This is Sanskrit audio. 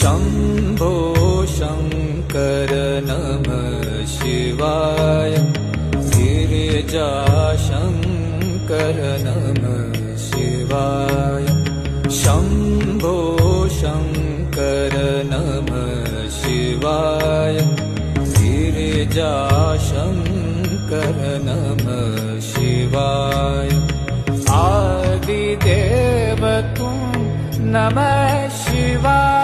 शम्भो शङ्कर नमः शिवाय गिरिजाशङ्कर नमः शिवाय शम्भो शङ्कर नमः शिवाय गिरिजाशङ्कर नमः शिवाय आदिदेव तुम नमः शिवाय